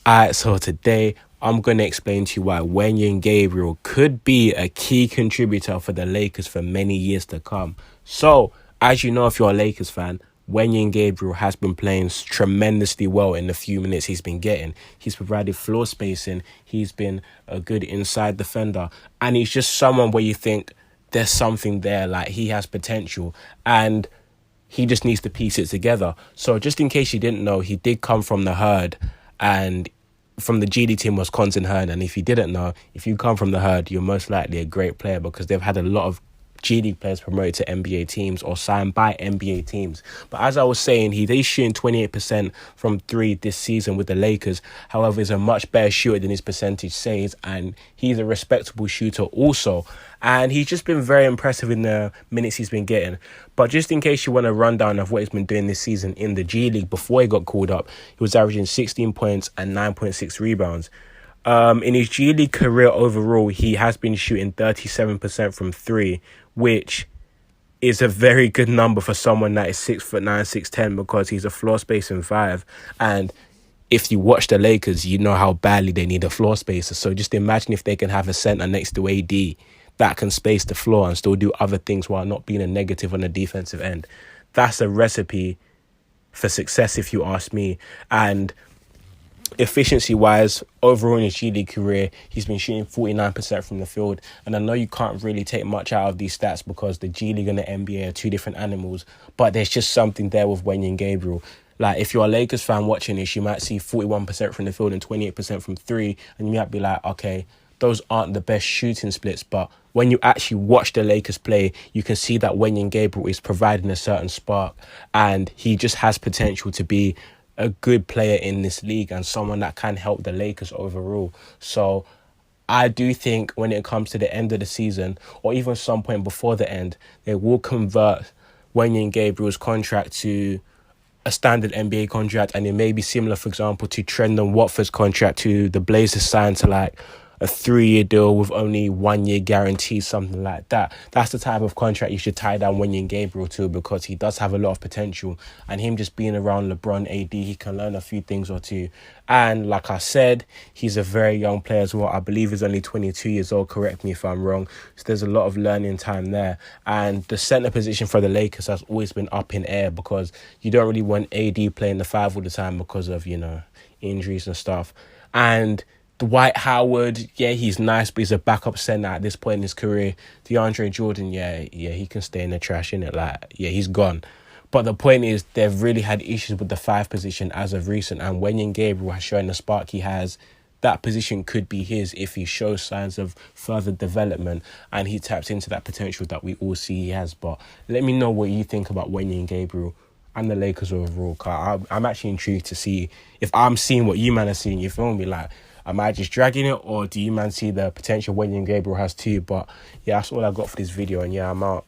Alright, so today I'm going to explain to you why Wenyen Gabriel could be a key contributor for the Lakers for many years to come. So, as you know, if you're a Lakers fan, Wenyen Gabriel has been playing tremendously well in the few minutes he's been getting. He's provided floor spacing, he's been a good inside defender, and he's just someone where you think there's something there, like he has potential, and he just needs to piece it together. So just in case you didn't know, he did come from the Herd, and from the GD team was Wisconsin Herd. And if you didn't know, if you come from the Herd, you're most likely a great player because they've had a lot of GD players promoted to NBA teams or signed by NBA teams. But as I was saying, he is shooting 28% from three this season with the Lakers. However, he's a much better shooter than his percentage says, and he's a respectable shooter also. And he's just been very impressive in the minutes he's been getting. But just in case you want a rundown of what he's been doing this season in the G League before he got called up, he was averaging 16 points and 9.6 rebounds. In his G League career overall, he has been shooting 37% from three, which is a very good number for someone that is 6'9", 6'10", because he's a floor spacing five. And if you watch the Lakers, you know how badly they need a floor spacer. So just imagine if they can have a center next to AD that can space the floor and still do other things while not being a negative on the defensive end. That's a recipe for success, if you ask me. And efficiency-wise, overall in his G League career, he's been shooting 49% from the field. And I know you can't really take much out of these stats because the G League and the NBA are two different animals, but there's just something there with Wenyen Gabriel. Like, if you're a Lakers fan watching this, you might see 41% from the field and 28% from three, and you might be like, okay, those aren't the best shooting splits. But when you actually watch the Lakers play, you can see that Wenyen Gabriel is providing a certain spark, and he just has potential to be a good player in this league and someone that can help the Lakers overall. So I do think when it comes to the end of the season, or even some point before the end, they will convert Wenyen Gabriel's contract to a standard NBA contract, and it may be similar, for example, to Trendon Watford's contract to the Blazers signed to like a 3-year deal with only 1 year guarantee, something like that. That's the type of contract you should tie down Wenyen Gabriel to, because he does have a lot of potential, and him just being around LeBron, AD, he can learn a few things or two. And like I said, he's a very young player as well. I believe he's only 22 years old, correct me if I'm wrong. So there's a lot of learning time there. And the center position for the Lakers has always been up in air because you don't really want AD playing the five all the time because of, injuries and stuff. And Dwight Howard, yeah, he's nice, but he's a backup center at this point in his career. DeAndre Jordan, yeah, he can stay in the trash, innit? Like, yeah, he's gone. But the point is, they've really had issues with the five position as of recent, and Wenyen Gabriel has shown the spark he has. That position could be his if he shows signs of further development and he taps into that potential that we all see he has. But let me know what you think about Wenyen Gabriel and the Lakers overall. I'm actually intrigued to see if I'm seeing what you man are seeing. You feel me? Like, am I just dragging it, or do you man see the potential Wenyen Gabriel has too? But yeah, that's all I got for this video, and yeah, I'm out.